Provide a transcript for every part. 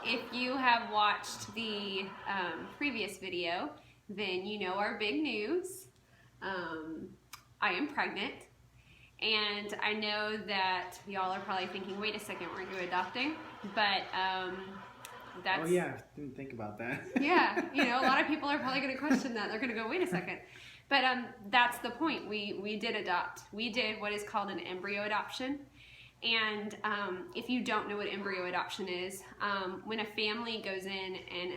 Well, if you have watched the previous video, then you know our big news. I am pregnant, and I know that y'all are probably thinking, wait a second, weren't you adopting? But that's... Oh yeah, I didn't think about that. Yeah, you know, a lot of people are probably going to question that. They're going to go, wait a second. But that's the point. We did adopt. We did what is called an embryo adoption. And if you don't know what embryo adoption is, when a family goes in and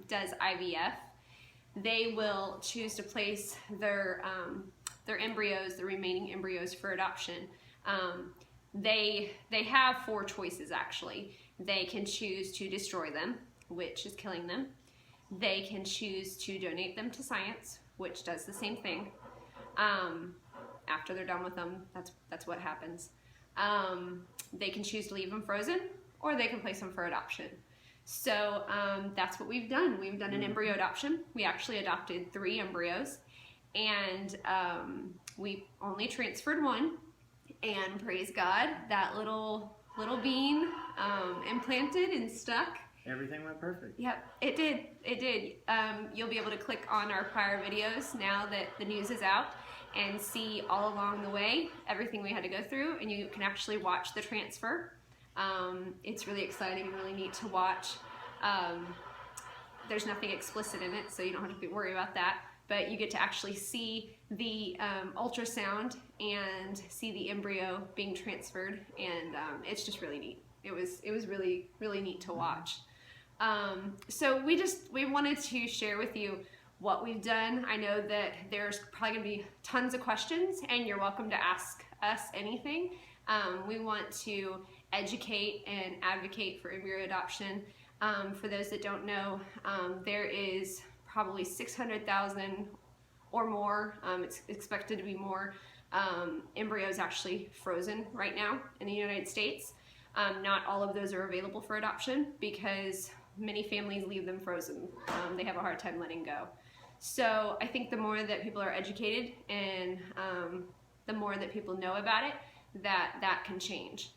does IVF, they will choose to place their embryos, the remaining embryos, for adoption. They have 4 choices, actually. They can choose to destroy them, which is killing them. They can choose to donate them to science, which does the same thing. After they're done with them, that's what happens. They can choose to leave them frozen, or they can place them for adoption. So that's what we've done. We've done an embryo adoption. We actually adopted 3 embryos, and we only transferred 1. And praise God, that little bean implanted and stuck. Everything went perfect. Yep, it did. It did. You'll be able to click on our prior videos now that the news is out and see all along the way everything we had to go through, and you can actually watch the transfer. It's really exciting and really neat to watch. There's nothing explicit in it, so you don't have to worry about that, but you get to actually see the ultrasound and see the embryo being transferred, and it's just really neat. It was really neat to watch. So we wanted to share with you what we've done. I know that there's probably gonna be tons of questions, and you're welcome to ask us anything. We want to educate and advocate for embryo adoption. For those that don't know, there is probably 600,000 or more, it's expected to be more, embryos actually frozen right now in the United States. Not all of those are available for adoption because many families leave them frozen. They have a hard time letting go. So I think the more that people are educated and the more that people know about it, that can change.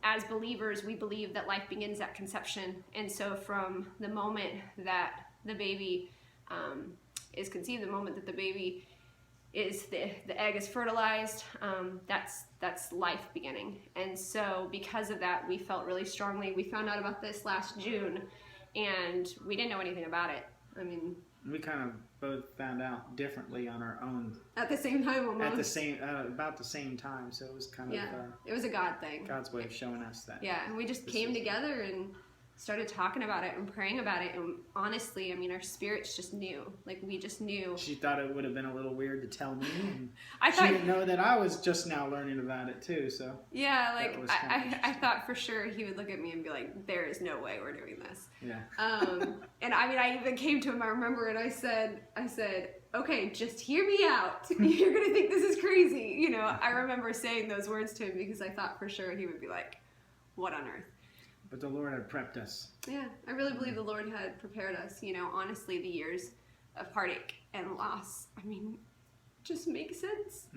As believers, we believe that life begins at conception, and so from the moment that the baby is conceived, the moment that the baby is the egg is fertilized, that's life beginning. And so because of that, we felt really strongly. We found out about this last June, and we didn't know anything about it. I mean, we kind of both found out differently on our own. At the same time, almost. At the same, about the same time. So it was kind of it was a God thing. God's way of showing us that. Yeah, and we just came together and started talking about it and praying about it, and honestly, I mean, our spirits just knew. Like, we just knew. She thought it would have been a little weird to tell me, and she didn't know that I was just now learning about it too, so. Yeah, like, I thought for sure he would look at me and be like, there is no way we're doing this. Yeah. And I mean, I even came to him, I remember, and I said, okay, just hear me out. You're gonna think this is crazy. You know, I remember saying those words to him because I thought for sure he would be like, what on earth? But the Lord had prepped us. Yeah, I really believe the Lord had prepared us. You know, honestly, the years of heartache and loss, I mean, just makes sense.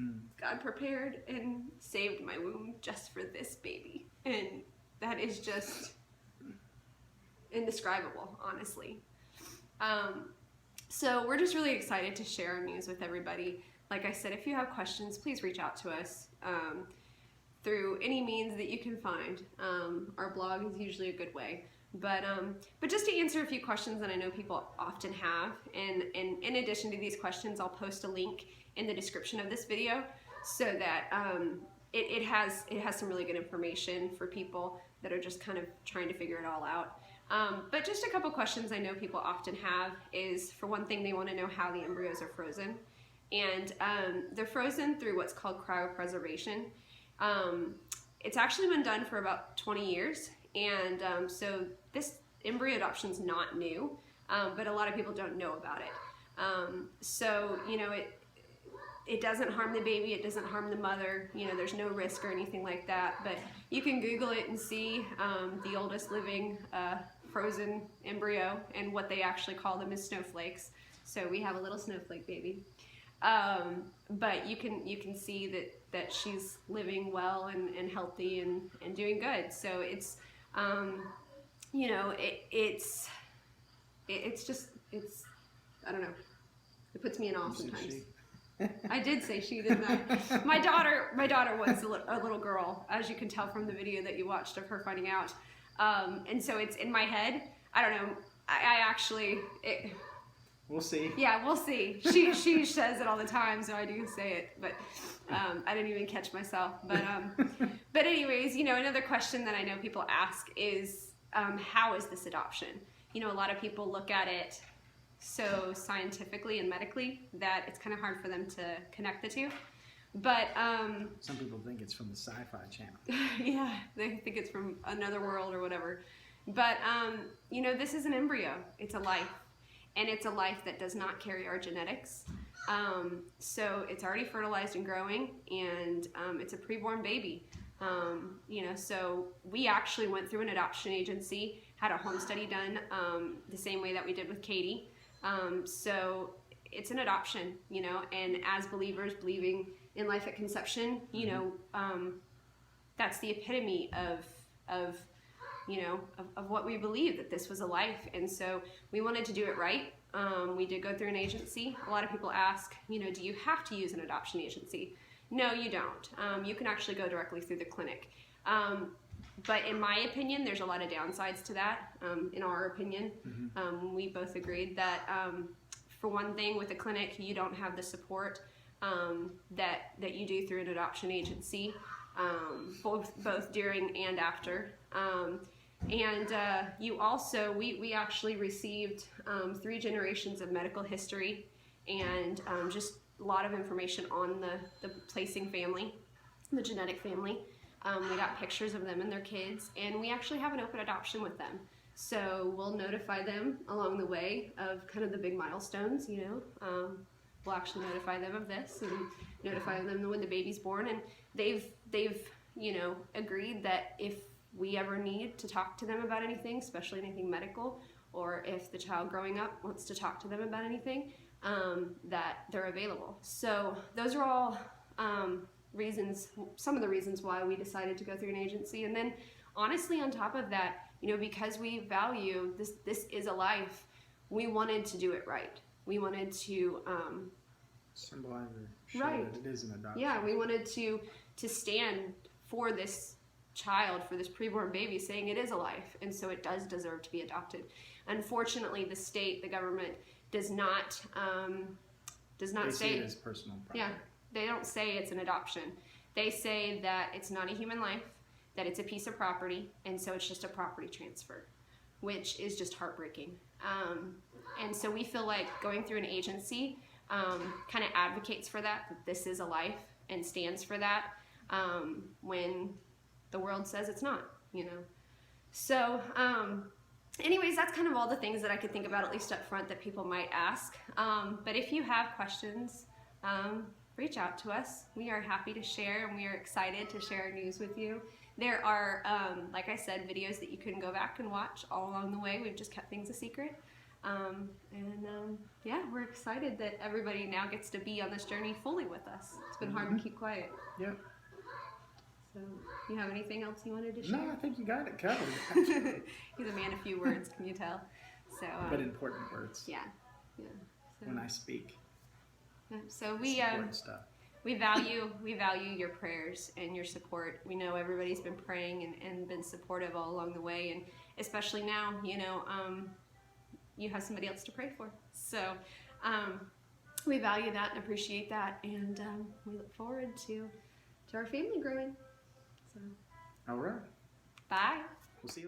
God prepared and saved my womb just for this baby. And that is just indescribable, honestly. So we're just really excited to share our news with everybody. Like I said, if you have questions, please reach out to us. Through any means that you can find. Our blog is usually a good way. But just to answer a few questions that I know people often have, and in addition to these questions, I'll post a link in the description of this video so that it has some really good information for people that are just kind of trying to figure it all out. But just a couple questions I know people often have is, for one thing, they want to know how the embryos are frozen. And they're frozen through what's called cryopreservation. It's actually been done for about 20 years, and so this embryo adoption is not new, but a lot of people don't know about it. So, you know, it doesn't harm the baby, it doesn't harm the mother, you know, there's no risk or anything like that, but you can Google it and see the oldest living frozen embryo, and what they actually call them is snowflakes. So we have a little snowflake baby. But you can see that she's living well and healthy and doing good. So you know, it's just, I don't know. It puts me in awe sometimes. I did say she, didn't I? My daughter was a little girl, as you can tell from the video that you watched of her finding out. And so it's in my head. I don't know. I actually... We'll see. Yeah, we'll see. She says it all the time, so I do say it, but I didn't even catch myself. But anyways, you know, another question that I know people ask is, how is this adoption? You know, a lot of people look at it so scientifically and medically that it's kind of hard for them to connect the two. But some people think it's from the Sci-Fi Channel. Yeah, they think it's from another world or whatever. But you know, this is an embryo. It's a life, and it's a life that does not carry our genetics. So it's already fertilized and growing, and it's a preborn baby. You know, so we actually went through an adoption agency, had a home study done the same way that we did with Katie. So it's an adoption, you know, and as believers believing in life at conception, you know, that's the epitome of you know, of what we believe, that this was a life. And so we wanted to do it right. We did go through an agency. A lot of people ask, you know, do you have to use an adoption agency? No, you don't. You can actually go directly through the clinic. But in my opinion, there's a lot of downsides to that. In our opinion, we both agreed that for one thing, with a clinic, you don't have the support that you do through an adoption agency, both during and after. And you also, we actually received 3 generations of medical history and just a lot of information on the placing family, the genetic family. We got pictures of them and their kids, and we actually have an open adoption with them. So we'll notify them along the way of kind of the big milestones, you know. We'll actually notify them of this and notify them when the baby's born, and they've you know, agreed that if we ever need to talk to them about anything, especially anything medical, or if the child growing up wants to talk to them about anything, that they're available. So those are all reasons, some of the reasons why we decided to go through an agency. And then honestly, on top of that, you know, because we value this is a life, we wanted to do it right. We wanted to symbolize or show right. that it is an adoption. Yeah, we wanted to stand for this child, for this preborn baby, saying it is a life, and so it does deserve to be adopted. Unfortunately, the state, the government, does not they say see it as personal property. Yeah, they don't say it's an adoption. They say that it's not a human life, that it's a piece of property, and so it's just a property transfer, which is just heartbreaking. And so we feel like going through an agency kind of advocates for that this is a life, and stands for that when the world says it's not, you know. So anyways, that's kind of all the things that I could think about, at least up front, that people might ask. But if you have questions, reach out to us. We are happy to share, and we are excited to share our news with you. There are, like I said, videos that you can go back and watch all along the way. We've just kept things a secret. Yeah, we're excited that everybody now gets to be on this journey fully with us. It's been hard to keep quiet. Yep. So, you have anything else you wanted to share? No, I think you got it covered. He's a man of few words, can you tell? So, but important words. Yeah. Yeah. So, when I speak. Yeah, so we stuff. we value your prayers and your support. We know everybody's been praying and been supportive all along the way, and especially now, you know, you have somebody else to pray for. So we value that and appreciate that, and we look forward to our family growing. So, all right. bye. We'll see you later.